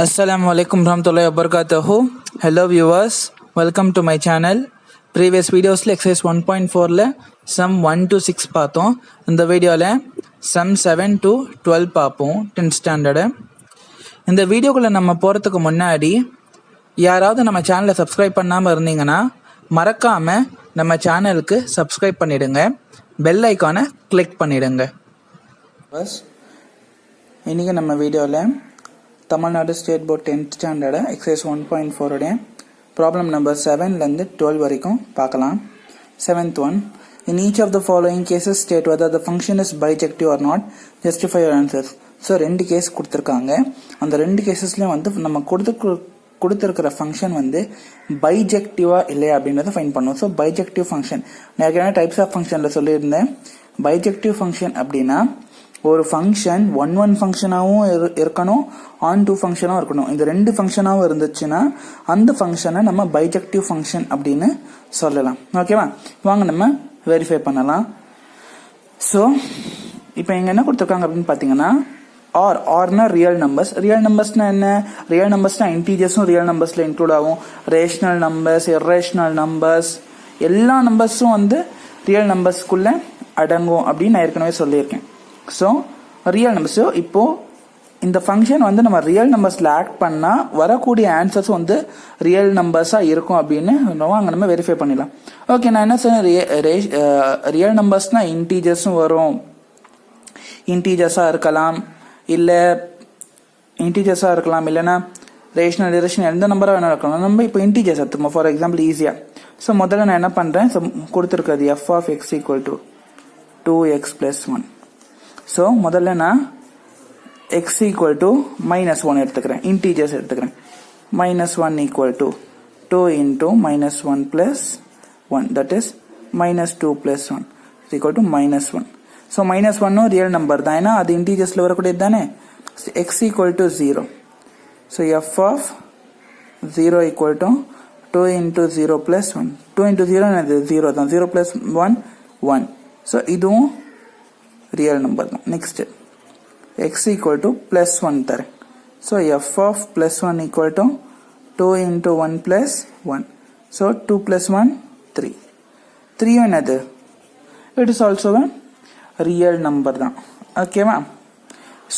Assalamu alaikum warahmatullahi wabarakatuh. Hello viewers, welcome to my channel. Previous videosல exercise 1.4ல sum 1 to 6 பார்த்தோம். இந்த வீடியோல sum 7 to 12 பார்ப்போம் 10th standard. இந்த வீடியோக்குள்ள நம்ம போறதுக்கு முன்னாடி யாராவது நம்ம சேனலை சப்ஸ்கிரைப் பண்ணாம இருந்தீங்கன்னா மறக்காம நம்ம சேனலுக்கு சப்ஸ்கிரைப் பண்ணிடுங்க. பெல் ஐகானை கிளிக் பண்ணிடுங்க. இன்னைக்கு நம்ம வீடியோல Tamil Nadu state board 10th standard exercise 1.4 உடைய ப்ராப்ளம் நம்பர் 7லேருந்து 12 வரைக்கும் பார்க்கலாம். 7th one, in each of the following cases state whether the function is bijective or not, justify your answers. So 2 case கொடுத்துருக்காங்க. அந்த 2 கேசஸ்லையும் வந்து நம்ம கொடுத்துருக்கிற ஃபங்க்ஷன் வந்து பைஜெக்டிவா இல்லையா அப்படின்றத ஃபைன் பண்ணுவோம். ஸோ பைஜெக்டிவ் ஃபங்க்ஷன் நிறைய டைப்ஸ் ஆஃப் ஃபங்க்ஷனில் சொல்லியிருந்தேன். பைஜெக்டிவ் ஃபங்க்ஷன் அப்படின்னா ஒரு ஃபங்க்ஷன் ஒன் ஃபங்க்ஷனாகவும் இருக்கணும், ஆன் டூ ஃபங்க்ஷனாகவும் இருக்கணும். இந்த 2 ஃபங்க்ஷனாகவும் இருந்துச்சுன்னா அந்த ஃபங்க்ஷனை நம்ம பைஜெக்டிவ் ஃபங்க்ஷன் அப்படின்னு சொல்லலாம். ஓகேவா, வாங்க நம்ம வெரிஃபை பண்ணலாம். ஸோ இப்போ இங்கே என்ன கொடுத்துருக்காங்க அப்படின்னு பார்த்தீங்கன்னா ஆர்னா ரியல் நம்பர்ஸ்னா என்ன? ரியல் நம்பர்ஸ்னா இன்டீஜர்ஸும் ரியல் நம்பர்ஸில் இன்க்ளூட் ஆகும். ரேஷனல் நம்பர்ஸ், இர்ரேஷனல் நம்பர்ஸ், எல்லா நம்பர்ஸும் வந்து ரியல் நம்பர்ஸ்க்குள்ளே அடங்கும் அப்படின்னு நான் ஏற்கனவே சொல்லியிருக்கேன். So real numbers. இப்போ இந்த ஃபங்க்ஷன் வந்து நம்ம ரியல் நம்பர்ஸில் ஆக்ட் பண்ணால் வரக்கூடிய ஆன்சர்ஸ் வந்து ரியல் நம்பர்ஸாக இருக்கும் அப்படின்னு அங்கே நம்ம வெரிஃபை பண்ணிடலாம். ஓகே, நான் என்ன சொன்னேன், ரியல் நம்பர்ஸ்னால் இன்டீஜர்ஸும் வரும், இன்டீஜர்ஸாக இருக்கலாம், இல்லைன்னா ரேஷனல் இரேஷனல் எந்த நம்பராக வேணாலும் இருக்கலாம். நம்ம இப்போ இன்டீஜர்ஸ் எடுத்துக்கோம் ஃபார் எக்ஸாம்பிள் ஈஸியாக. ஸோ முதல்ல நான் என்ன பண்ணுறேன், கொடுத்துருக்கிறது f of x equal to 2x plus 1. So முதல்ல நான் x equal to -1 எடுத்துக்கிறேன், இன்டீஜர்ஸ் எடுத்துக்கிறேன். -1 equal to 2 into -1 plus 1, that is -2 plus 1 is equal to -1. So -1 real number தான், ஏன்னா அது இன்டீஜர்ஸில் வரக்கூடியது தானே. x equal to 0. So f of 0 equal to 2 into 0 plus 1. 2 into 0 அது 0 தான், 0 plus 1 1. ஸோ இதுவும் ரியல் நம்பர் தான். Next x equal to plus 1 தரேன். So f of plus 1 equal to 2 into 1 plus 1. So 2 plus 1 3. 3 என்னது? It is also real number தான். ஓகேவா?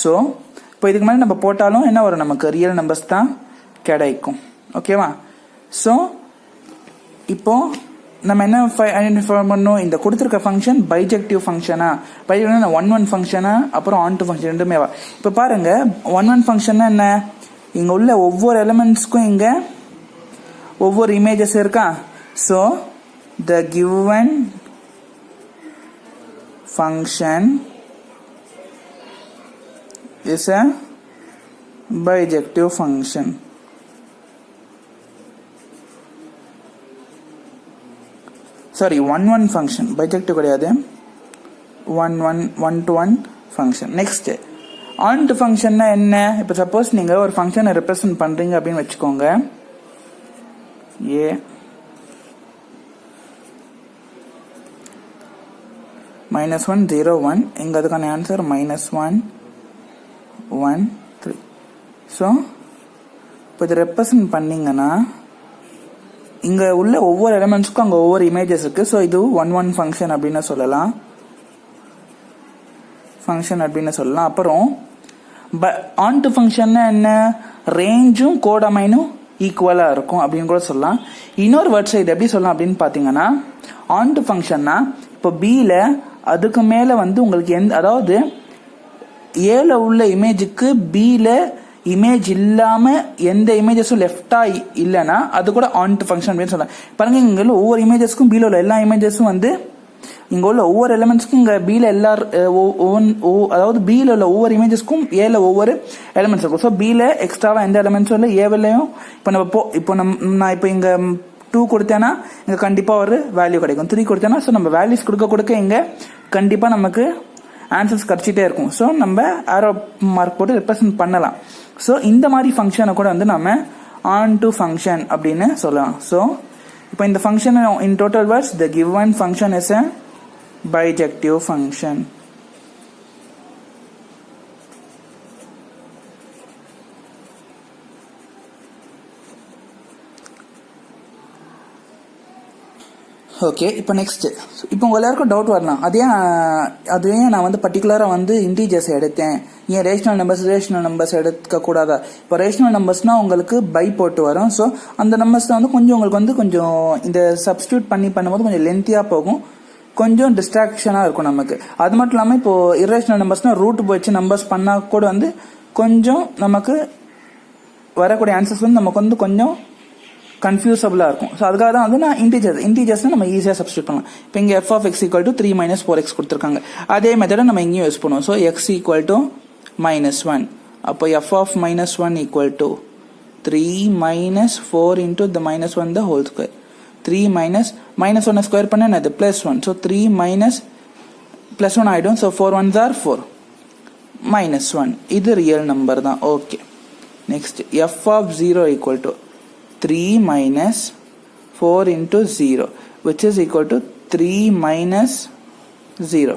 So இப்போ இதுக்கு மேலே நம்ம போட்டாலும் என்ன வரும், நமக்கு ரியல் நம்பர்ஸ் தான் கிடைக்கும். ஓகேவா? ஸோ இப்போ நம்ம என்ன ஐடென்டிஃபை பண்ணணும், இந்த கொடுத்துருக்க ஃபங்க்ஷன் பைஜெக்டிவ் ஃபங்க்ஷனா, பைஜெக்டிவ்னா ஒன் ஃபங்க்ஷனா, அப்புறம் ஆன் டூ ஃபங்க்ஷன் ரெண்டுமே வா. இப்போ பாருங்க, ஒன் ஃபங்க்ஷன்னா என்ன, இங்கே உள்ள ஒவ்வொரு எலிமெண்ட்ஸ்க்கும் இங்கே ஒவ்வொரு இமேஜஸ் இருக்கா. So the given function is a bijective function. Sorry, one function, bijective கிடையாது, one to one function. Next onto ஃபங்க்ஷன்னா என்ன? இப்போ சப்போஸ் நீங்கள் ஒரு ஃபங்க்ஷனை ரெப்ரசன்ட் பண்ணுறீங்க அப்படின்னு வச்சுக்கோங்க, ஏ -1 0 1, இங்கே அதுக்கான ஆன்சர் -1 1 3. ஸோ இப்போ இதை ரெப்ரசன்ட் பண்ணீங்கன்னா இங்க உள்ள ஒவ்வொரு எலிமெண்ட்ஸ்க்கும் அங்க ஒவ்வொரு இமேஜஸ் இருக்கு. ஸோ இது ஒன் ஃபங்க்ஷன் அப்படின்னு சொல்லலாம், அப்புறம் ஆன் டு ஃபங்க்ஷன் என்ன, ரேஞ்சும் கோடமைனும் ஈக்குவலா இருக்கும் அப்படின்னு கூட சொல்லலாம். இன்னொரு வேர்ட்ஸ் இது எப்படி சொல்லலாம் அப்படின்னு பாத்தீங்கன்னா, ஆன் டு ஃபங்க்ஷன்னா இப்போ பில அதுக்கு மேல வந்து உங்களுக்கு அதாவது ஏல உள்ள இமேஜுக்கு பில இமேஜ் இல்லாம எந்த இமேஜஸும் லெஃப்டா இல்லைன்னா அது கூட ஆன் டு ஃபங்க்ஷன் அப்படின்னு சொல்லலாம். பாருங்க, இங்க உள்ள ஒவ்வொரு இமேஜஸ்க்கும் பீல உள்ள எல்லா இமேஜஸும் வந்து இங்க உள்ள ஒவ்வொரு எலிமெண்ட்ஸ்க்கும் இங்க பீல அதாவது பீல உள்ள ஒவ்வொரு இமேஜஸ்க்கும் ஏல ஒவ்வொரு எலிமெண்ட்ஸ் இருக்கும். ஸோ பீல எக்ஸ்ட்ராவா எந்த எலிமெண்ட்ஸும் இல்லை, ஏவிலையும் இப்போ நான் இப்போ இங்க 2 கொடுத்தேன்னா இங்க கண்டிப்பா ஒரு வேல்யூ கிடைக்கும், 3 கொடுத்தேன்னா ஸோ நம்ம வேல்யூஸ் கொடுக்க இங்க கண்டிப்பா நமக்கு ஆன்சர்ஸ் கிடைச்சிட்டே இருக்கும். ஸோ நம்ம ஆரோ மார்க் போட்டு ரெப்ரசன்ட் பண்ணலாம். ஸோ இந்த மாதிரி ஃபங்க்ஷனை கூட வந்து நம்ம ஆன் டு ஃபங்க்ஷன் அப்படின்னு சொல்லலாம். ஸோ இப்போ இந்த function in total words, the given function is a bijective function. Okay, இப்போ நெக்ஸ்ட்டு இப்போ உங்கள் எல்லாருக்கும் டவுட் வரலாம், அதே நான் வந்து பர்டிகுலராக வந்து இன்டீஜர்ஸ் எடுத்தேன், ஏன் ரேஷனல் நம்பர்ஸ் எடுக்கக்கூடாதா? இப்போ ரேஷனல் நம்பர்ஸ்னால் உங்களுக்கு பை போட்டு வரும். ஸோ அந்த நம்பர்ஸ் வந்து கொஞ்சம் உங்களுக்கு வந்து கொஞ்சம் இந்த சப்ஸ்டியூட் பண்ணும்போது கொஞ்சம் லென்த்தியாக போகும், கொஞ்சம் டிஸ்ட்ராக்ஷனாக இருக்கும் நமக்கு. அது மட்டும் இல்லாமல் இப்போது இரேஷனல் நம்பர்ஸ்னால் ரூட் வச்சு நம்பர்ஸ் பண்ணால் கூட வந்து கொஞ்சம் நமக்கு வரக்கூடிய ஆன்சர்ஸ் வந்து நமக்கு வந்து கொஞ்சம் கன்ஃபியூசபிளாக இருக்கும். ஸோ அதுக்காக தான் வந்து நான் இன்டீஜர்ஸ்னால் நம்ம ஈஸியாக சப்ஸ்டியூட் பண்ணலாம். இப்போ இங்கே f of x = 3 - 4x கொடுத்துருக்காங்க. அதே மெத்தடை நம்ம இங்கேயும் யூஸ் பண்ணுவோம். So x = -1. அப்போ f of -1 = 3 - 4 into the -1 the whole square. 3 - -1 square பண்ண என்னது +1. ஸோ 3 +1 ஆகிடும். So 4 1s are 4 -1. இது ரியல் நம்பர் தான். Okay, next f of 0 = 3 - 4 into 0 which is equal to 3 - 0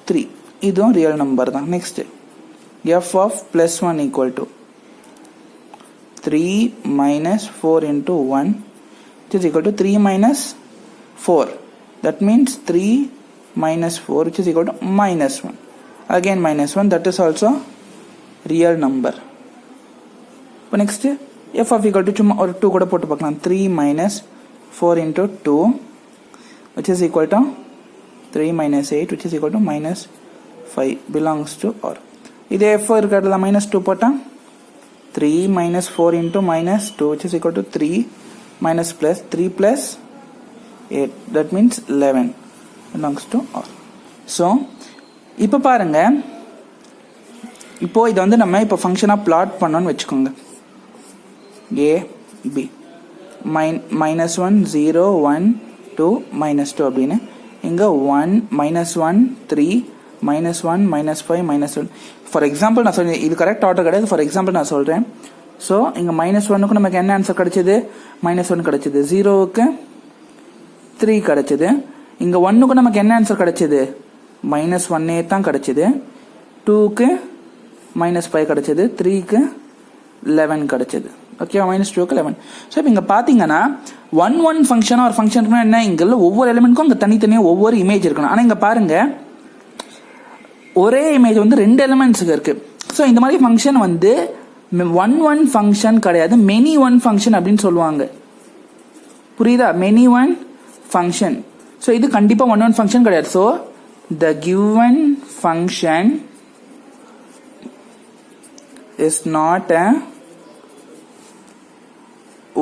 3. இதுவும் ரியல் நம்பர் தான். Next f of +1 = 3 - 4 into 1 which is equal to 3 - 4. That means 3 - 4 which is equal to -1. Again -1, that is also real number. இப்போ next f of equal to சும்மா ஒரு 2 கூட போட்டு பார்க்கலாம். 3 - 4 into 2 which is equal to 3 - 8 which is equal to -5 belongs to R. இதே f இருக்கிறதுல -2 போட்டால் 3 - 4 into -2 which is equal to 3 3 plus 8 that means 11 belongs to R. So இப்போ பாருங்க, இப்போ இதை வந்து நம்ம இப்போ ஃபங்க்ஷனாக பிளாட் பண்ணோன்னு வச்சுக்கோங்க. A B -1 0 1 2 -2 அப்படின்னு இங்கே 1 -1 3 -1 -5 -1. ஃபார் எக்ஸாம்பிள் நான் சொல்றேன், இது கரெக்ட் ஆர்டர் கிடையாது. ஃபார் எக்ஸாம்பிள் நான் சொல்கிறேன். ஸோ இங்கே -1க்கு நமக்கு என்ன ஆன்சர் கிடைச்சது? -1 கிடைச்சது. 0க்கு 3 கிடைச்சது. இங்கே 1க்கு நமக்கு என்ன ஆன்சர் கிடைச்சது? -1 தான் கிடைச்சது. 2க்கு -5 கிடைச்சது. 3க்கு 11 கிடைச்சது. ஓகேவா? -2க்கு 11. ஸோ இப்போ இங்கே பார்த்தீங்கன்னா 1 ஃபங்க்ஷனாக ஒரு ஃபங்க்ஷன் இருக்குன்னா என்ன, இங்கே ஒவ்வொரு எலிமெண்ட்க்கும் அங்கே தனித்தனியாக ஒவ்வொரு இமேஜ் இருக்கணும். ஆனால் இங்கே பாருங்க, ஒரே இமேஜ் வந்து 2 எலிமெண்ட்ஸுக்கு இருக்கு. ஸோ இந்த மாதிரி ஃபங்க்ஷன் வந்து 1 ஃபங்க்ஷன் கிடையாது, மெனி ஒன் ஃபங்க்ஷன் அப்படின்னு சொல்லுவாங்க. புரியுதா? Many one function. ஸோ இது கண்டிப்பாக 1 ஃபங்க்ஷன் கிடையாது. So the given function is not a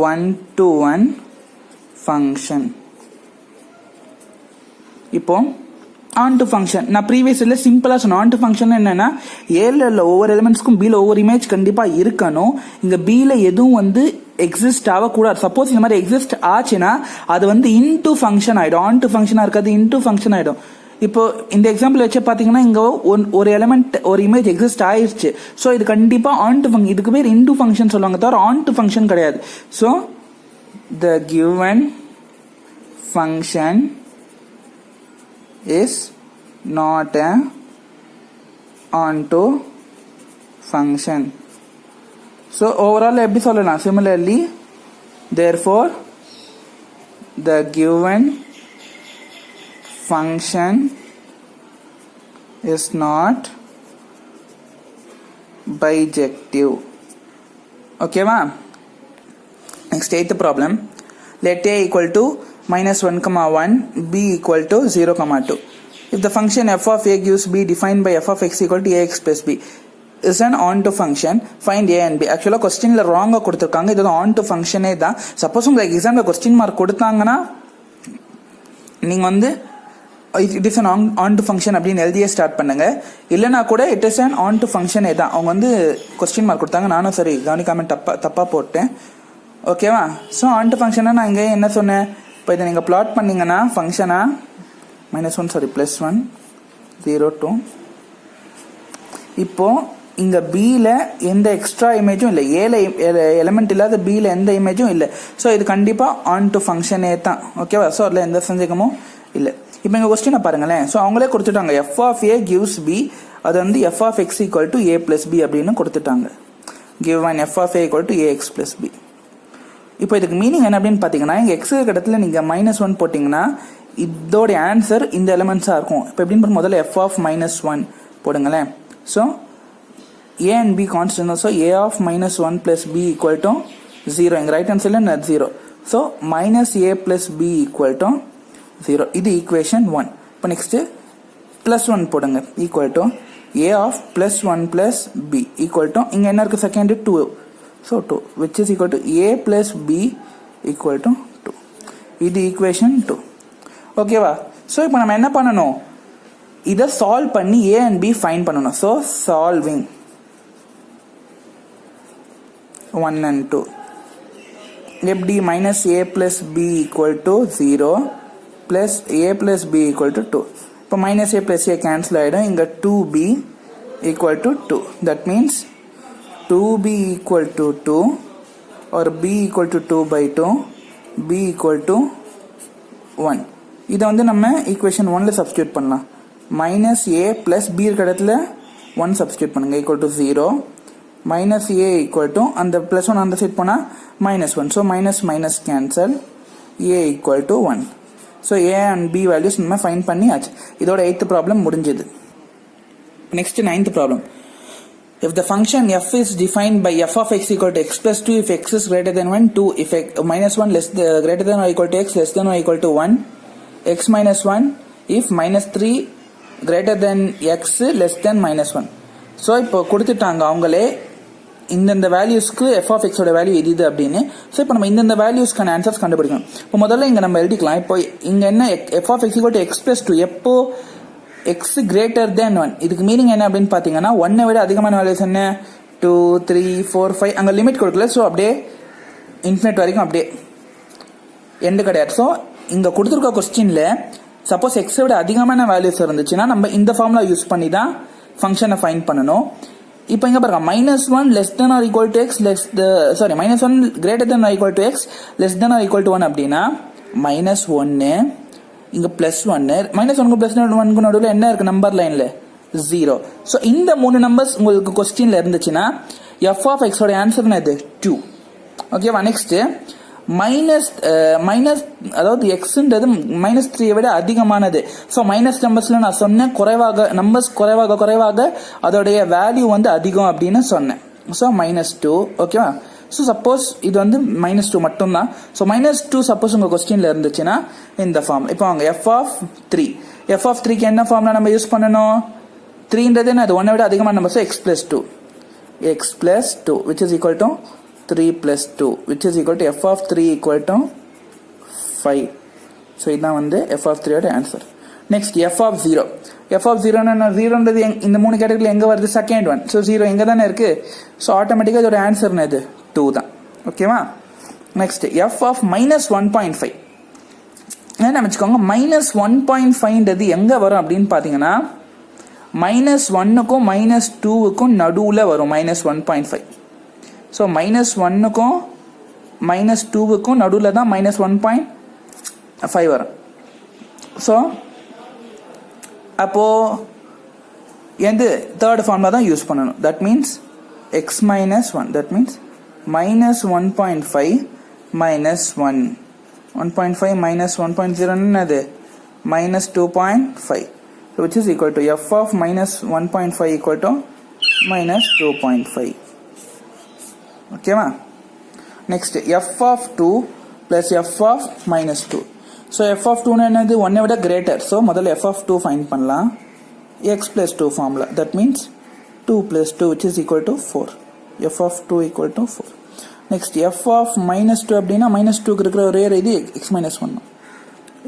1-to-1 function. இப்போ ஆன் டு ஃபங்க்ஷன் நான் ப்ரீவியஸ் இல்லை சிம்பிளாக சொன்னேன். ஆன் டு ஃபங்க்ஷன் என்னன்னா, ஏல ஒவ்வொரு எலிமெண்ட்ஸ்க்கும் பியில் ஒவ்வொரு இமேஜ் கண்டிப்பாக இருக்கணும். இங்கே பியில் எதுவும் வந்து எக்ஸிஸ்ட் ஆகக்கூடாது. சப்போஸ் இந்த மாதிரி எக்ஸிஸ்ட் ஆச்சுன்னா அது வந்து இன்டூ ஃபங்க்ஷன் ஆகிடும். ஆன் டு ஃபங்க்ஷனாக இருக்காது, இன்டூ ஃபங்க்ஷன் ஆகிடும். இப்போ இந்த எக்ஸாம்பிள் வச்சு பார்த்தீங்கன்னா இங்கே ஒரு எலிமெண்ட் ஒரு இமேஜ் எக்ஸிஸ்ட் ஆயிடுச்சு. ஸோ இது கண்டிப்பாக ஆன் டு ஃபங்க்ஷன், இதுக்கு பேர் இன்டூ ஃபங்க்ஷன் சொல்லுவாங்க, தவிர ஆன் டு ஃபங்க்ஷன் கிடையாது. So the given function is not a onto function. So overall எப்படி சொல்லலாம்? Similarly, therefore the given function is not bijective. Okay va? Next, eighth problem. Let a equal to -1, 1, b equal to 0, 2. If the function f of a gives b defined by f of x equal to ax plus b is an onto function, find a and b. ஆக்சுவலாக கொஸ்டின்ல ராங்காக கொடுத்துருக்காங்க. இது onto ஃபங்க்ஷனே தான். Suppose உங்களுக்கு எக்ஸாமில் question mark கொடுத்தாங்கன்னா நீங்கள் வந்து it is an onto function அப்படின்னு எழுதியே ஸ்டார்ட் பண்ணுங்க. இல்லைனா கூட இட் இஸ் அன் onto ஃபங்க்ஷனே தான். அவங்க வந்து கொஸ்டின் மார்க் கொடுத்தாங்க, நானும் சரி கவனிக்காம தப்பாக போட்டேன். ஓகேவா? ஸோ onto ஃபங்க்ஷனை நான் இங்கே என்ன சொன்னேன்? இப்போ இதை நீங்கள் பிளாட் பண்ணிங்கன்னா ஃபங்க்ஷனா -1 +1 0 2. இப்போ இங்கே பியில் எந்த எக்ஸ்ட்ரா இமேஜும் இல்லை, ஏல எலிமெண்ட் இல்லாத பியில் எந்த இமேஜும் இல்லை. ஸோ இது கண்டிப்பாக ஆன் டு ஃபங்க்ஷனே தான். ஓகேவா? ஸோ அதில் எந்த சந்தேகமும் இல்லை. இப்போ எங்கள் கொஸ்டினை பாருங்களேன். ஸோ அவங்களே கொடுத்துட்டாங்க f of a gives b, அது வந்து f of x equal to a plus b அப்படின்னு கொடுத்துட்டாங்க. given f of a equal to ax plus b. இப்போ இதுக்கு மீனிங் என்ன அப்படின்னு பார்த்தீங்கன்னா இங்கே எக்ஸ் இடத்துல நீங்கள் -1 போட்டிங்கன்னா இதோடைய ஆன்சர் இந்த எலிமெண்ட்ஸாக இருக்கும். இப்போ எப்படின்னு பார்த்து முதல்ல f of -1 போடுங்களேன். So a and b constant, so a of -1 plus b equal to 0. எங்கள் ரைட் ஹேண்ட் சைடில் 0. So -a plus b equal to 0. இது ஈக்குவேஷன் 1. இப்போ நெக்ஸ்ட்டு +1 போடுங்க equal to a of +1 plus b equal to இங்கே என்ன இருக்குது second 2. So 2 which is equal to a plus b equal to 2. இது equation 2. ஓகேவா? ஸோ இப்போ நம்ம என்ன பண்ணணும், இதை சால்வ் பண்ணி a and b ஃபைண்ட் பண்ணணும். ஸோ சால்விங் 1 and 2 எப்படி -a plus b equal to 0 plus a plus b equal to 2. இப்போ -a plus a கேன்சல் ஆகிடும். இங்கே 2b equal to 2. that means 2b equal to 2 or b equal to 2 by 2, b equal to 1. இதை வந்து நம்ம equation 1ல substitute பண்ணலாம். -a plus b இருக்கிற இடத்துல 1 substitute பண்ணுங்க equal to 0. -a equal to அந்த +1 அந்த சைட் போனால் -1. So minus cancel, a equal to 1. So a and b values நம்ம ஃபைண்ட் பண்ணியாச்சு. இதோட 8th ப்ராப்ளம் முடிஞ்சது. Next 9th problem. If the function f is defined by f of x equal to x plus 2 if x is greater than 1, 2 if x, -1 less greater than or equal to x less than or equal to 1, x minus 1 if -3 greater than x less than -1. So இப்போ கொடுத்துட்டாங்க அவங்களே இந்தந்த வேல்யூஸ்க்கு F of எக்ஸோட value எது அப்படின்னு. So இப்போ நம்ம இந்தந்த வேல்யூஸ்க்கான ஆன்சர்ஸ் கண்டுபிடிக்கணும். இப்போ முதல்ல இங்கே நம்ம எழுதிக்கலாம். இப்போ இங்கே என்ன f of x equal to x plus 2 எப்போ எக்ஸ் கிரேட்டர் தேன் 1. இதுக்கு மீனிங் என்ன அப்படின்னு பார்த்தீங்கன்னா 1 விட அதிகமான வேல்யூஸ் என்ன 2 3 4 5 அங்கே லிமிட் கொடுக்கல. ஸோ அப்படியே இன்ஃபினிட் வரைக்கும் அப்படியே எண்டு கிடையாது. ஸோ இங்கே கொடுத்துருக்க கொஸ்டின்ல சப்போஸ் எக்ஸை விட அதிகமான வேல்யூஸ் இருந்துச்சுன்னா நம்ம இந்த ஃபார்முலா யூஸ் பண்ணி தான் ஃபங்க்ஷனை ஃபைண்ட் பண்ணணும். இப்போ இங்கே பாருங்க -1 less than or equal to x -1 greater than or equal to x less than or equal to 1 அப்படின்னா -1 இங்கே +1 -1க்கு +1க்கு நடுவில் என்ன இருக்கு நம்பர் லைனில் 0. ஸோ இந்த 3 நம்பர்ஸ் உங்களுக்கு கொஸ்டின்ல இருந்துச்சுன்னா எஃப் ஆஃப் எக்ஸோட ஆன்சர் இது 2. ஓகேவா? நெக்ஸ்ட் மைனஸ் அதாவது எக்ஸ்ன்றது -3 விட அதிகமானது. ஸோ மைனஸ் நம்பர்ஸ்ல நான் சொன்னேன் நம்பர்ஸ் குறைவாக அதோடைய வேல்யூ வந்து அதிகம் அப்படின்னு சொன்னேன். ஸோ -2. ஓகேவா? ஸோ சப்போஸ் இது வந்து -2 மட்டும்தான். ஸோ -2 சப்போஸ் உங்கள் கொஸ்டின்ல இருந்துச்சுன்னா இந்த ஃபார்ம். இப்போ அவங்க எஃப் ஆஃப் 3க்கு என்ன ஃபார்ம்ல நம்ம யூஸ் பண்ணணும், 3ன்றது அது 1 விட அதிகமான number. So x plus 2 which is equal to 3 plus 2 which is equal to f of 3 equal to 5. So இதுதான் வந்து f of 3 ஓட answer. Next f of 0. f of 0ன்றது இந்த 3 கேட்டகரியில் எங்கே வருது, செகண்ட் ஒன். ஸோ 0 எங்கே தானே இருக்கு. ஸோ ஆட்டோமேட்டிக்காக இதோட ஆன்சர் இது 2 தான். ஓகேவா? Next f of -1.5. என்ன வச்சுக்கோங்க, -1.5ன்றது எங்கே வரும் அப்படின்னு பார்த்தீங்கன்னா -1க்கும் -2க்கும் நடுவில் வரும் -1.5. ஸோ -1க்கும் -2க்கும் நடுவில் தான் -1.5 வரும். ஸோ அப்போது எந்த தேர்ட் ஃபார்முலா தான் யூஸ் பண்ணணும். That means x -1. That means -1.5 -1 1.5 -1.0 என்னது -2.5. which is equal to f of -1.5 equal to -2.5. ஓகேவா? Next f of 2 plus f of -2. So f of 2 என்னது 1 விட கிரேட்டர். ஸோ முதல்ல f of 2 ஃபைண்ட் பண்ணலாம். x plus 2 formula. That means 2 plus 2 which is equal to 4. f of 2 equal to 4. Next f of -2 அப்படின்னா -2க்கு இருக்கிற ஒரே இது x -1.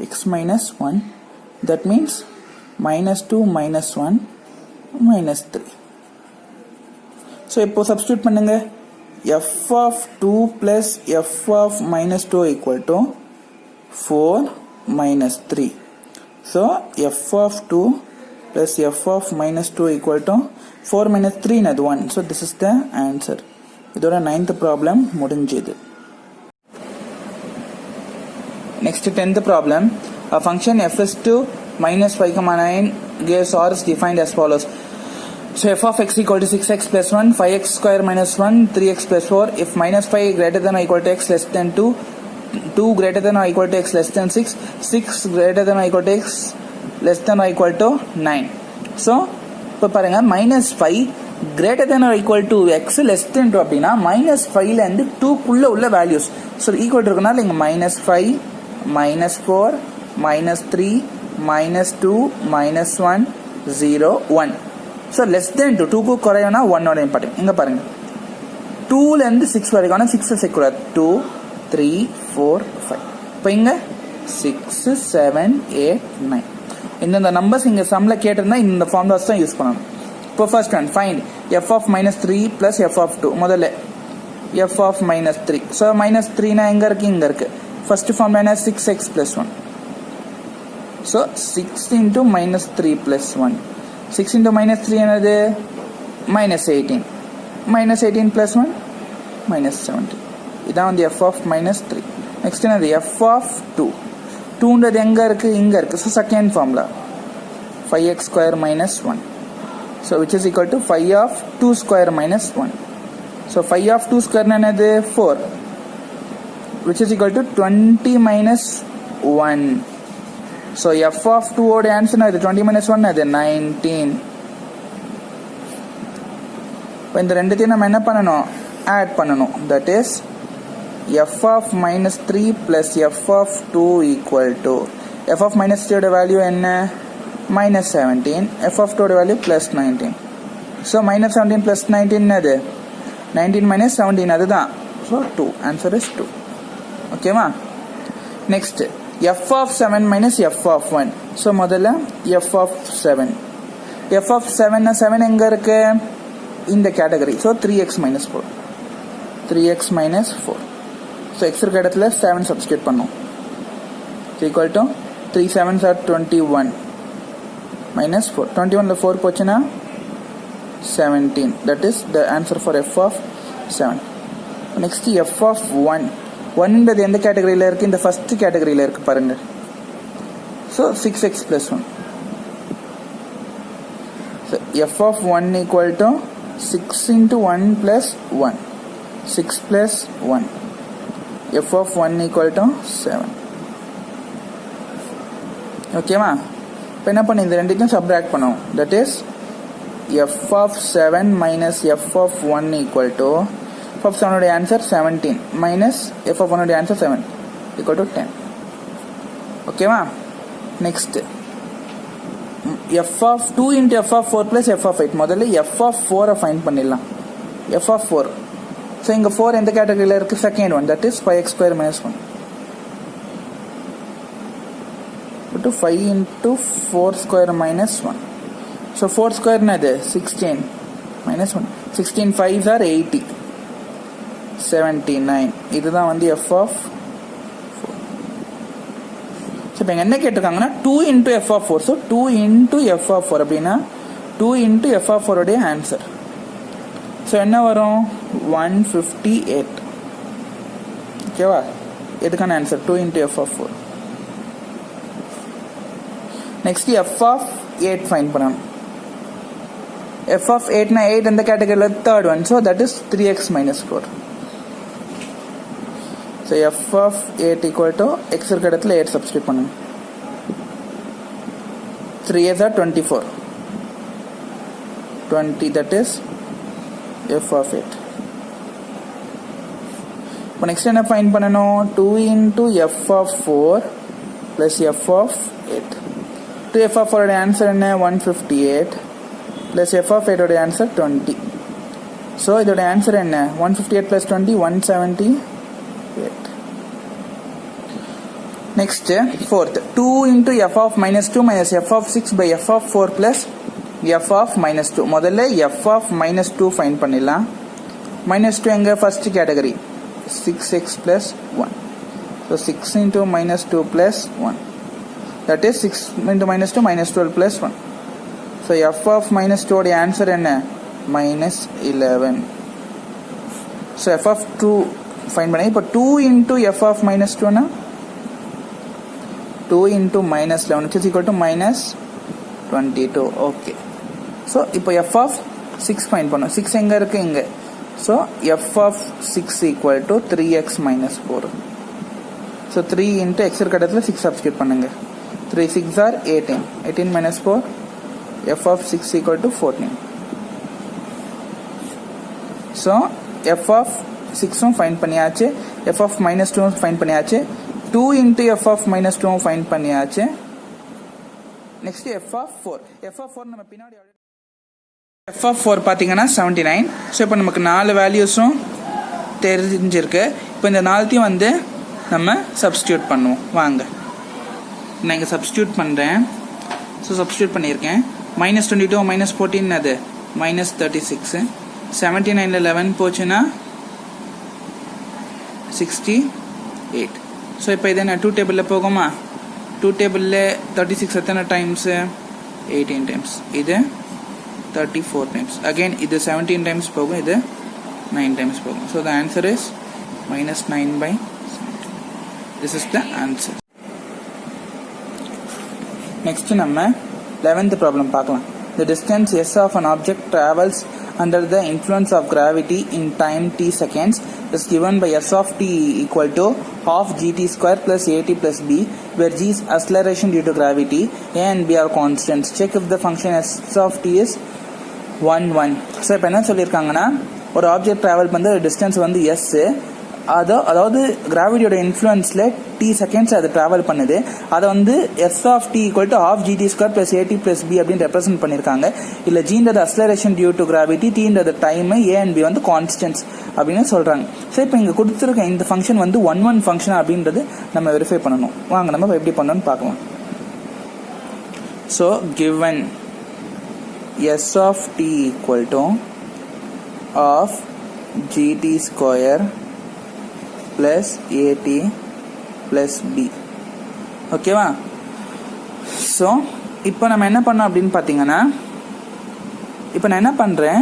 x -1 that means -2 -1 -3. So இப்போ சப்ஸ்டியூட் பண்ணுங்க. f of 2 plus f of -2 equal to 4 -3. So f of 2 plus f of -2 equal to 4 -3 is 1. So this is the answer. இதோட 9th problem முடிஞ்சது. Next 10th problem. A function f is to -5, -9 gives or is defined as follows. So f of x equal to 6x plus 1, 5x square minus 1, 3x plus 4. If minus 5 greater than or equal to x less than 2, 2 greater than or equal to x less than 6, 6 greater than or equal to x less than or equal to 9. So, இப்போ பாருங்க minus 5 greater than or equal to x less than 2 அப்படின்னா minus 5 ல இருந்து 2 குள்ள உள்ள values. So, equal to இருக்கனால இங்க minus 5, minus 4, minus 3, minus 2, minus 1, 0, 1. So, less than 2, 2 க்கு குறையனா 1 ஓட இம்பார்ட்டன்ட். இங்க பாருங்க 2 ல இருந்து 6 வரைக்கும் ஆனா 6 சேர்க்கக்கூடாது. 2, 3, 4, 5. இப்போ இங்க 6, 7, 8, 9. இந்த நம்பர்ஸ் இங்க சம்ல கேட்டிருந்தா இந்த ஃபார்முலாஸ் தான் யூஸ் பண்ணணும். இப்போ first one find f of minus 3 plus f of 2. முதல்ல f of minus 3. So minus 3 னா எங்க இருக்கு? இங்க இருக்கு. ஃபர்ஸ்ட் ஃபார்முலா என்ன? 6x plus 1. So 6 into minus 3 plus 1. 6 into minus 3 என்னது? minus 18. minus 18 plus 1 minus 17. இதான் வந்து f of minus 3. நெக்ஸ்ட் என்னது? f of 2. 2ன்றது எங்க இருக்கு? இங்க இருக்கு. So second formula 5x square minus 1. So which is equal to 5 of 2 square minus 1. So 5 of 2 square என்னது? 4. Which is equal to 20 minus 1. So f of 2 ஓட answer இது 20 minus 1 அது 19. இப்போ இந்த ரெண்டுத்தையும் நம்ம என்ன பண்ணணும்? ஆட் பண்ணணும். That is f of minus 3 plus f of 2 equal to f of minus 3 ஓட வேல்யூ என்ன? minus 17. f of 2 ஓட value plus 19. So minus 17 plus 19 என்னது? 19 minus 17 அதுதான். So 2. Answer is 2. ஓகேவா? Next f of 7 minus f of 1. So முதல்ல f of 7. f of 7 7 எங்க இருக்கு? இந்த category. So 3x minus 4. 3x minus 4. So x இருக்க இடத்துல 7 substitute பண்ணும். equal to 3 7s are 21 minus 4. 21ல 4 போச்சுன்னா 17. That is the answer for f of 7. Next f of 1. 1ன்றது எந்த கேட்டகரியில இருக்கு? இந்த ஃபர்ஸ்ட் கேட்டகரியில இருக்கு பாருங்க. So 6x plus 1. So f of 1 equal to 6 into 1 plus 1. 6 plus 1. f of 1 equal to 7. ஓகேவா? இப்போ என்ன பண்ணி இந்த ரெண்டுத்தையும் சப்ட்ராக்ட் பண்ணுவோம். That is f of 7 minus f of 1 equal to f of 7 உடைய ஆன்சர் 17 minus f of 1 உடைய answer 7 equal to 10. ஓகேவா? Next f of 2 into f of 4 plus f of 8. முதல்ல f of 4 ஃபைண்ட் பண்ணிடலாம். f of 4. So இங்கே 4 எந்த கேட்டகரியில் இருக்கு? Second one. That is 5x square minus 1. to 5 into 4 square minus 1. So 4 square என்னது? 16 minus 1. 16 5s are 80. 79. இதுதான் வந்து f of 4. So இப்போ என்ன கேட்டிருக்காங்கன்னா 2 into f of 4. So 2 into f of 4 அப்படின்னா 2 into f of 4 உடைய ஆன்சர். ஸோ என்ன வரும்? 158. ஓகேவா? எதுக்கான answer? 2 into f of 4. Next f of 8 find பண்ணணும். f of 8 னா 8 எந்த கேட்டகரியில்? Third one. So that is 3x minus 4. So f of 8 equal to x இருக்க இடத்துல 8 சப்ஸ்டியூட் பண்ணணும். 3s are 24. 20 that is f of 8. இப்போ நெக்ஸ்ட் என்ன find பண்ணணும்? 2 into f of 4 plus f of 8. 2f of 4 answer என்ன? 158 plus f of 8 உடைய answer 20. So இதோட answer என்ன? 158 plus 20 178. Next fourth 2 into f of minus 2 minus f of 6 by f of 4 plus f of minus 2. முதல்ல f of minus 2 find பண்ணிடலாம். minus 2 எங்க? First category. 6x plus 1. So 6 into minus 2 plus 1. That is 6 into minus 2 minus 12 plus 1. So f of minus 2 உடைய answer என்ன? minus 11. So f of 2 find பண்ணி இப்போ 2 into f of minus 2 னா 2 into minus 11 which is equal to minus 22. Okay. So இப்போ f of 6 find பண்ணோம். 6 எங்கே இருக்குது? இங்கே. So f of 6 equal to 3x minus 4. So 3 into x இருக்க இடத்துல 6 சப்ஸ்டியூட் பண்ணுங்க. 3 6 are 18. 18 minus 4, f of 6 equal to 14. So f of 6 find பண்ணியாச்சு, f of minus 2 find பண்ணியாச்சு, 2 into f of minus 2 find பண்ணியாச்சு. Next f of 4. F of 4 நம்ம பின்னாடி F of 4 பார்த்தீங்கன்னா 79. So இப்போ நமக்கு 4 வேல்யூஸும் தெரிஞ்சிருக்கு. இப்போ இந்த 4த்தையும் வந்து நம்ம சப்ஸ்டியூட் பண்ணுவோம். வாங்க, நான் இங்கே சப்ஸ்டியூட் பண்ணுறேன். ஸோ சப்ஸ்டியூட் பண்ணியிருக்கேன். மைனஸ் 22 மைனஸ் 14 அது மைனஸ் 36. 79ல் 11 போச்சுன்னா 68. ஸோ இப்போ இதை நான் 2 டேபிளில் போகுமா? 2 டேபிளில் 36 எத்தனை டைம்ஸு? 18 டைம்ஸ். இது 34 டைம்ஸ். அகெயின் இது 17 டைம்ஸ் போகும், இது 9 டைம்ஸ் போகும். So the answer is minus 9/17. This is the answer. Next நம்ம 11th problem பார்க்கலாம். The distance s of an object travels under the influence of gravity in time t seconds is given by s of t equal to half gt square plus at plus b, where g is acceleration due to gravity, a and b are constants. Check if the function s of t is 1 1. So இப்போ என்ன சொல்லியிருக்காங்கன்னா, ஒரு object travel பண்ணுற distance வந்து s, அதாவது கிராவிட்டியோட இன்ஃப்ளூயன்ஸில் t seconds அது ட்ராவல் பண்ணுது. அதை வந்து s of t equal to half GT square plus a t plus b அப்படின்னு ரெப்ரசென்ட் பண்ணியிருக்காங்க. இல்லை ஜின்றது அக்ஸலரேஷன் டியூ டு கிராவிட்டி, டீன்றது டைமு, ஏ அண்ட் பி வந்து கான்ஸ்டன்ட்ஸ் அப்படின்னு சொல்கிறாங்க. ஸோ இப்போ இங்கே கொடுத்துருக்க இந்த ஃபங்க்ஷன் வந்து 1 1 ஃபங்க்ஷன் அப்படின்றது நம்ம வெரிஃபை பண்ணணும். வாங்க நம்ம எப்படி பண்ணணும்னு பார்க்கலாம். So given s of t equal to of gt square plus at plus b. ஓகேவா? ஸோ இப்போ நம்ம என்ன பண்ணோம் அப்படின்னு பார்த்தீங்கன்னா, இப்போ நான் என்ன பண்ணுறேன்,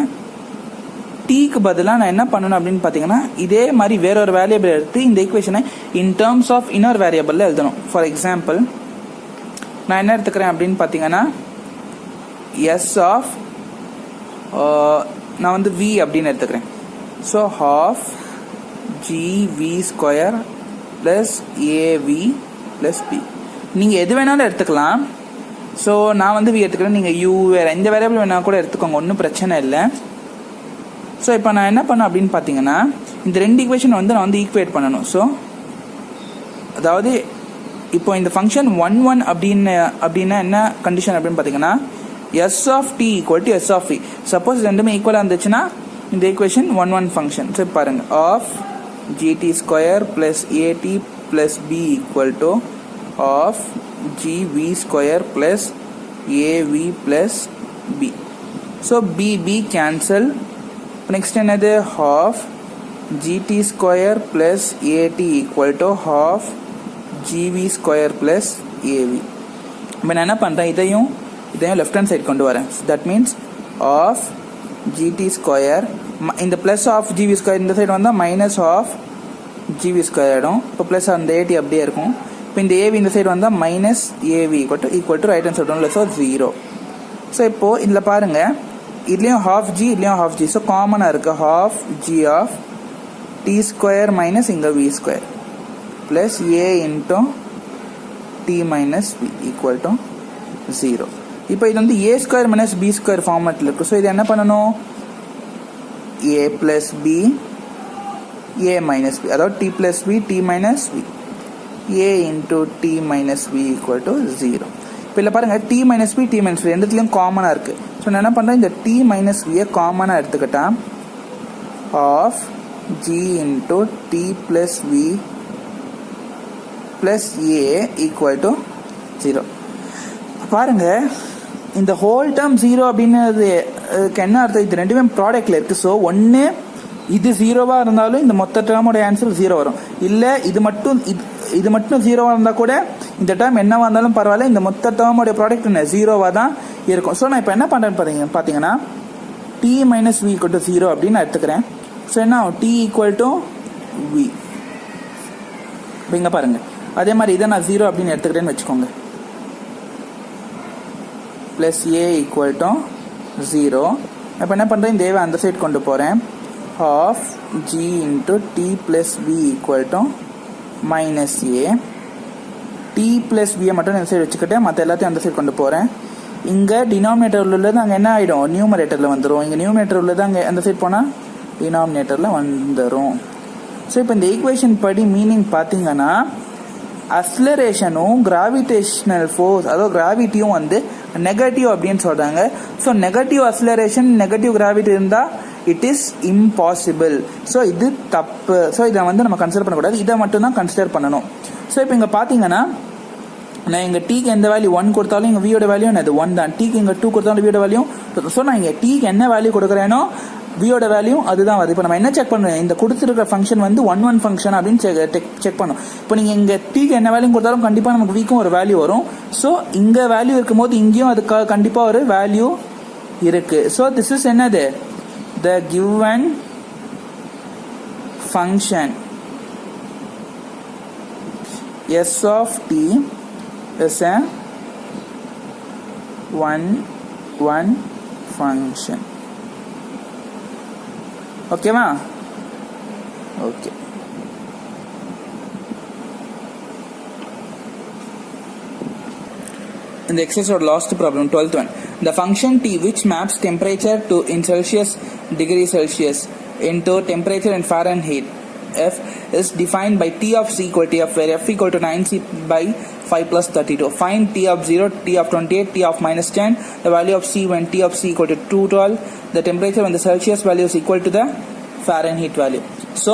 டீக்கு பதிலாக நான் என்ன பண்ணணும் அப்படின்னு பார்த்தீங்கன்னா, இதே மாதிரி வேறொரு வேரியபிள் எடுத்து இந்த ஈக்குவேஷனை இன் டேர்ம்ஸ் ஆஃப் இன்னொரு வேரியபிளில் எழுதணும். ஃபார் எக்ஸாம்பிள் நான் என்ன எடுத்துக்கிறேன் அப்படின்னு பார்த்தீங்கன்னா, எஸ் ஆஃப் நான் வந்து வி அப்படின்னு எடுத்துக்கிறேன். So half g v square plus a v plus b. நீங்கள் எது வேணாலும் எடுத்துக்கலாம். ஸோ நான் வந்து வி எடுத்துக்கிறேன், நீங்கள் யூ வேறு எந்த வேரியபிள் வேணால் கூட எடுத்துக்கோங்க, ஒன்றும் பிரச்சனை இல்லை. ஸோ இப்போ நான் என்ன பண்ணேன் அப்படின்னு பார்த்தீங்கன்னா, இந்த ரெண்டு ஈக்குவேஷன் வந்து நான் வந்து ஈக்குவேட் பண்ணணும். ஸோ அதாவது இப்போ இந்த ஃபங்க்ஷன் 1 1 அப்படின்னா என்ன கண்டிஷன் அப்படின்னு பார்த்தீங்கன்னா, s of t equal to s of v. Suppose ரெண்டுமே ஈக்குவலாக இருந்துச்சுன்னா இந்த ஈக்குவேஷன் 1 1 ஃபங்க்ஷன். ஸோ பாருங்க, half gt square plus a t plus b equal to half gv square plus a v plus b. So b cancel. Next என்னது, half gt square plus a t equal to half gv square plus a v. இப்போ நான் என்ன பண்ணுறேன், இதையும் left hand side கொண்டு வரேன். That means of GT square, இந்த plus of gv square இந்த சைடு வந்தால் மைனஸ் ஆஃப் ஜிவி ஸ்கொயர் ஆகிடும். இப்போ ப்ளஸ் அந்த ஏடி அப்படியே இருக்கும். இப்போ இந்த ஏவி இந்த சைடு வந்தால் minus a v equal to right hand side ஒன்றில், ஸோ 0. ஸோ இப்போது இதில் பாருங்கள், இதுலேயும் ஹாஃப் ஜி இதுலேயும் ஹாஃப் ஜி, ஸோ காமனாக இருக்குது. Half g of t square minus இங்கே v square plus a into t minus v equal to 0. இப்போ இது வந்து a square minus b square ஃபார்மேட்டில் இருக்குது. ஸோ இது என்ன பண்ணணும், a plus b a minus b, அதாவது t plus b t minus v, a into t minus v equal to 0. இப்போ இல்லை பாருங்கள், t minus b t minus v ரெண்டுத்துலேயும் காமனாக இருக்குது. ஸோ நான் என்ன பண்ணுறேன், இந்த டி மைனஸ் வியை காமனாக எடுத்துக்கிட்டேன். Of g into t plus v plus a equal to 0. பாருங்க, இந்த ஹோல் டேர்ம் 0 அப்படின்றது என்ன அர்த்தம், இது ரெண்டுமே ப்ராடக்ட்ல இருக்கு. ஸோ ஒன்று இது 0வாக இருந்தாலும் இந்த மொத்த டேர்மோட ஆன்சர் 0 வரும். இல்லை இது மட்டும் 0வாக இருந்தால் கூட இந்த டேர்ம் என்னவா இருந்தாலும் பரவாயில்ல, இந்த மொத்த டேர்மோட ப்ராடக்ட் என்ன 0வாக தான் இருக்கும். ஸோ நான் இப்போ என்ன பண்ணுறேன்னு பார்த்தீங்கன்னா, t minus v equal to 0 அப்படின்னு நான் எடுத்துக்கிறேன். ஸோ என்ன ஆகும், டி ஈக்குவல் டு வி. இப்போ இங்கே பாருங்க, அதே மாதிரி இதை நான் 0 அப்படின்னு எடுத்துக்கிறேன்னு வச்சுக்கோங்க. plus a equal to 0. இப்போ என்ன பண்ணுறேன், இந்த ஏவை அந்த சைட் கொண்டு போகிறேன். half g into t plus v equal to minus a. t plus v மட்டும் இந்த சைடு வச்சுக்கிட்டு மற்ற எல்லாத்தையும் அந்த சைடு கொண்டு போகிறேன். இங்கே டினாமினேட்டரில் உள்ளது அங்கே என்ன ஆகிடும், நியூமரேட்டரில் வந்துடும். இங்கே நியூமரேட்டர் உள்ளது அங்கே அந்த சைட் போனால் டினாமினேட்டரில் வந்துடும். ஸோ இப்போ இந்த ஈக்குவேஷன் படி மீனிங் பார்த்தீங்கன்னா அக்ஸலரேஷனும் கிராவிடேஷனல் ஃபோர்ஸ், அதாவது கிராவிட்டியும் வந்து நெகட்டிவ் அப்படின்னு சொல்கிறாங்க. So negative acceleration negative gravity இருந்தால் இட் இஸ் இம்பாசிபிள். ஸோ இது தப்பு. ஸோ இதை வந்து நம்ம கன்சிடர் பண்ணக்கூடாது, இதை மட்டும்தான் கன்சிடர் பண்ணணும். ஸோ இப்போ இங்கே பார்த்தீங்கன்னா நான் இங்கே டீக்கு எந்த வேல்யூ 1 கொடுத்தாலும் இங்கே வியோட வேல்யூ என்னது 1 தான். டீக்கு இங்கே 2 கொடுத்தாலும் வியோட வேல்யூ. ஸோ நான் இங்கே டீக்கு என்ன வேல்யூ கொடுக்குறேனோ வியோட வேல்யூ அதுதான் வருது. இப்போ நம்ம என்ன செக் பண்ணுறோம், இந்த கொடுத்துருக்க ஃபங்க்ஷன் வந்து 1 ஃபங்க்ஷன் அப்படின்னு செக் பண்ணும். இப்போ நீங்கள் இங்கே டீக்கு என்ன வேல்யூ கொடுத்தாலும் கண்டிப்பாக நமக்கு விக்கும் ஒரு வேல்யூ வரும். ஸோ இங்கே வேல்யூ இருக்கும்போது இங்கேயும் அதுக்கு கண்டிப்பாக ஒரு வேல்யூ இருக்கு. ஸோ திஸ் இஸ் என்னது, the given function s of t is a 1 function. Okay ma? Okay. In the exercise or last problem, 12th one, the function t which maps temperature to in Celsius degree Celsius into temperature in Fahrenheit f is defined by t of c equal to f, where f equal to 9c by 5 plus 32. Find t of 0, t of 28, t of minus 10, the value of c when t of c equal to 212, the temperature when the Celsius value is equal to the Fahrenheit value. So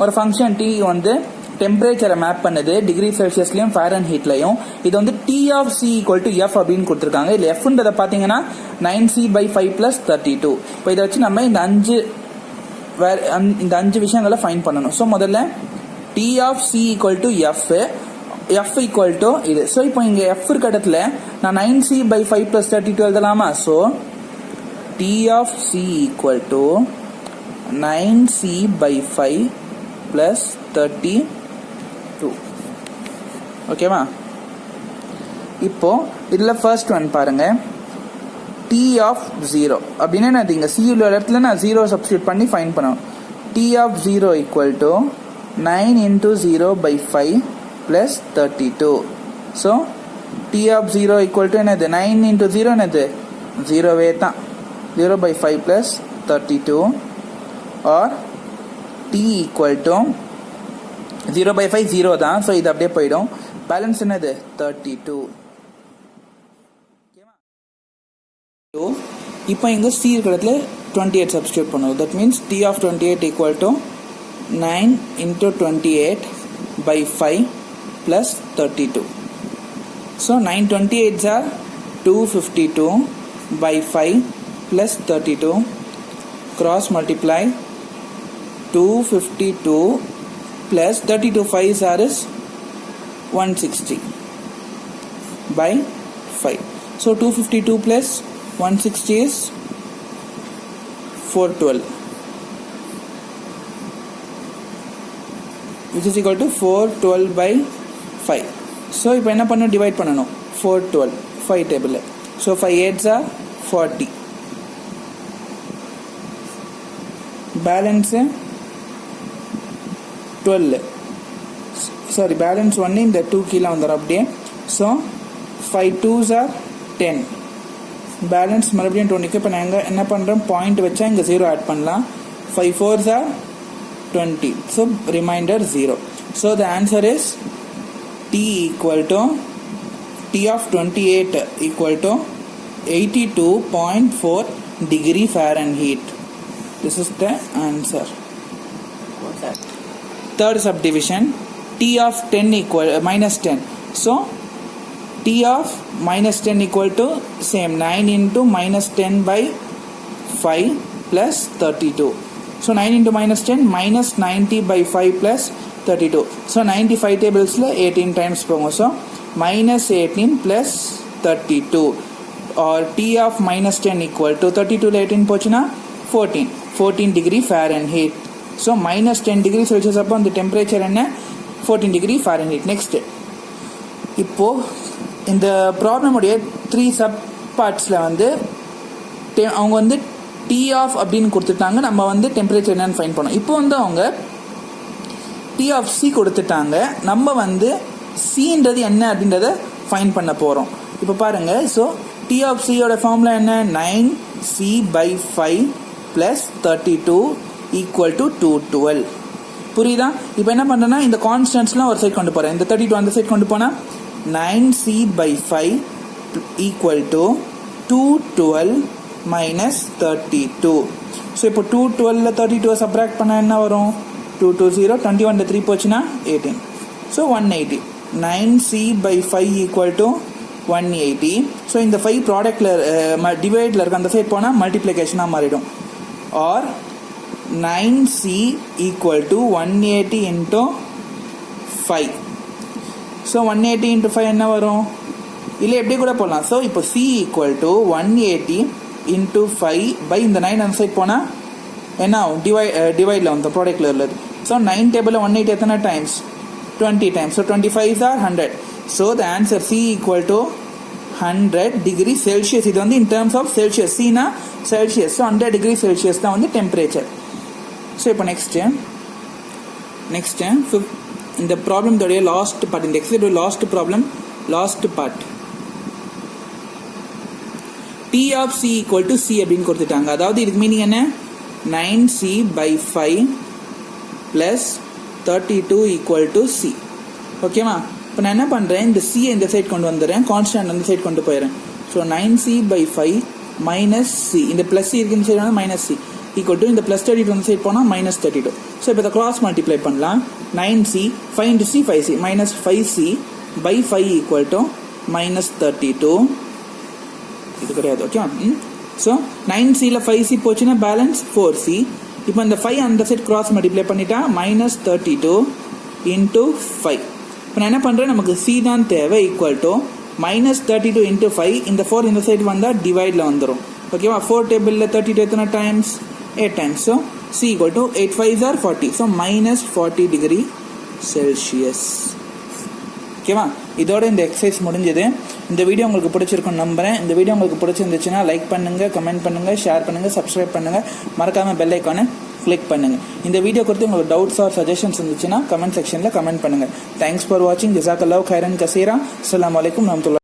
ஒரு function t வந்து டெம்பரேச்சரை map பண்ணுது degree செல்சியஸ்லையும் ஃபாரன்ஹீட்லையும். இது வந்து t of c equal to f அப்படின்னு கொடுத்துருக்காங்க. இல்லை எஃப்ன்றதை பார்த்தீங்கன்னா 9c by 5 plus 32. இப்போ இதை வச்சு நம்ம இந்த அஞ்சு விஷயங்களை ஃபைன் பண்ணணும். ஸோ முதல்ல t of c equal to f equal to இது. ஸோ இப்போ இங்கே எஃப் இருக்க இடத்துல நான் 9c by 5 plus 32 எழுதலாமா? So t of c equal to 9c by 5 plus 32. ஓகேவா? இப்போ இதில் ஃபர்ஸ்ட் ஒன் பாருங்க, t of 0 அப்படின்னா நான் இங்கே c உள்ள இடத்துல நான் 0 சப்ஸ்டியூட் பண்ணி ஃபைன் பண்ணணும். t of 0 equal to 9 into 0 by 5 plus 32. So t of 0 equal to என்னது 9 into 0 என்னது 0வே தான், 0 by 5 plus 32 or t equal to 0 by 5 0 தான். ஸோ இது அப்படியே போயிடும். பேலன்ஸ் என்னது 32. இப்போ இங்கே c இருக்கிற இடத்துல 28 சப்ஸ்டியூட் பண்ணுவோம். That means t of 28 equal to 9 into 28 by 5 plus 32. So 9 28s are 252 by 5 plus 32. Cross multiply 252 plus 32 5s are is 160 by 5. So 252 plus 160 is 412, which is equal to 412 by 5. So இப்போ என்ன பண்ணணும், divide பண்ணணும். 412 5 table. So 5 8s are 40. Balance 12. Sorry balance 1 இந்த 2 கீழே வந்துடும் அப்படியே. So 5 2s are 10. Balance மறுபடியும் 20. இப்போ நாங்கள் என்ன பண்ணுறோம், பாயிண்ட் வச்சா இங்கே 0 ஆட் பண்ணலாம். 5 4s are 20. So remainder 0. So the answer is t equal to t of 28 equal to 82.4 degree Fahrenheit. This is the answer. Third subdivision, t of 10 equal minus 10. So t of minus 10 equal to same 9 into minus 10 by 5 plus 32. So 9 into minus 10 minus 90 by 5 plus 32. So 95 tables 18 times போகும். So minus 18 plus 32 or t of minus 10 equal to 32 18 போச்சுன்னா 14 degree Fahrenheit. So minus 10 degree Celsius அப்போ அந்த temperature என்ன 14 degree Fahrenheit. Next இப்போ இந்த ப்ராப்ளமுடைய 3 sub பார்ட்ஸில் வந்து அவங்க வந்து டி ஆஃப் அப்படின்னு கொடுத்துட்டாங்க, நம்ம வந்து டெம்பரேச்சர் என்னன்னு ஃபைண்ட் பண்ணோம். இப்போ வந்து அவங்க டி ஆஃப் சி கொடுத்துட்டாங்க, நம்ம வந்து சின்றது என்ன அப்படின்றத ஃபைண்ட் பண்ண போகிறோம். இப்போ பாருங்க, ஸோ டி ஆஃப் சியோட ஃபார்முலா என்ன, 9c/5 + 32 = 212. புரியுதா? இப்போ என்ன பண்ணுறேன்னா இந்த கான்ஸ்டன்ட்ஸ்லாம் ஒரு சைட் கொண்டு போகிறேன், இந்த 32 அந்த சைட் கொண்டு போனால் 9c/5 = 212 - 32. ஸோ இப்போ 212 32 சப்ராக்ட் பண்ணால் என்ன வரும், 220, 21 3 போச்சுன்னா 18. ஸோ 180. 9c/5 = 180. ஸோ இந்த 5 ப்ராடக்டில் டிவைடில் இருக்க அந்த சைட் போனால் மல்டிப்ளிகேஷனாக மாறிடும். R 9c = 180 × 5. ஸோ 180 × 5 என்ன வரும், இல்லை எப்படி கூட போடலாம். ஸோ இப்போ c = 180 × 5 இந்த 9 அந்த சைட் போனால் என்ன ஆகும், டிவைடில் வந்து ப்ராடக்டில் உள்ளது. ஸோ 9 டேபிளில் 180 எத்தனை times, 20 times. So 25 are 100. So the answer c = 100 degree Celsius. இது வந்து இன் டேர்ம்ஸ் ஆஃப் செல்சியஸ், சினா செல்சியஸ். ஸோ 100 degree Celsius தான் வந்து டெம்பரேச்சர். ஸோ இப்போ நெக்ஸ்ட்டு இந்த ப்ராப்ளம்தோடைய லாஸ்ட் பார்ட், இந்த எக்ஸைடோட last problem, last part. T of C = C அப்படின்னு கொடுத்துட்டாங்க. அதாவது இதுக்கு மீனிங் என்ன, 9c/5 + 32 = C. ஓகேவா? இப்போ நான் என்ன பண்ணுறேன், இந்த C இந்த சைட் கொண்டு வந்துடுறேன், கான்ஸ்டன்ட் அந்த சைட் கொண்டு போயிடுறேன். ஸோ 9c/5 - C, இந்த ப்ளஸ் C இருக்கு இந்த சைடு வந்து -C = இந்த ப்ளஸ் 32 அந்த சைட் போனால் -32. ஸோ இப்போ இதை கிராஸ் மல்டிப்ளை பண்ணலாம். 9c 5 × C 5c -5c/5 = -32. இது கிடையாது. ஓகே. ஸோ 9cல 5c போச்சுன்னா பேலன்ஸ் 4c. இப்போ இந்த 5 அந்த சைட் கிராஸ் மல்டிப்ளை பண்ணிட்டா -32 × 5. இப்போ நான் என்ன பண்ணுறேன், நமக்கு c தான் தேவை, = -32 × 5. இந்த 4 இந்த சைடு வந்தால் டிவைடில் வந்துடும். ஓகேவா? 4 டேபிளில் 32 எத்தனை times, 8 times. So c = 8 5s are 40. So -40 degree Celsius. ஓகேவா? இதோட இந்த எக்ஸசைஸ் முடிஞ்சது. இந்த வீடியோ உங்களுக்கு பிடிச்சிருக்குன்னு நம்புறேன். இந்த வீடியோ உங்களுக்கு பிடிச்சிருந்துச்சுன்னா லைக் பண்ணுங்க, கமெண்ட் பண்ணுங்க, ஷேர் பண்ணுங்க, சப்ஸ்கிரைப் பண்ணுங்க, மறக்காம பெல் ஐக்கானை கிளிக் பண்ணுங்க. இந்த வீடியோ குறித்து உங்களுக்கு டவுட்ஸ் ஆர் சஜஷன்ஸ் இருந்துச்சுன்னா கமெண்ட் செக்ஷன்ல கமெண்ட் பண்ணுங்க. தேங்க்ஸ் ஃபார் வாட்சிங். ஜஸாக்கல்லாஹு கைரன் கசீரா. அஸ்ஸலாமு அலைக்கும் வரஹ்மத்துல்லாஹி.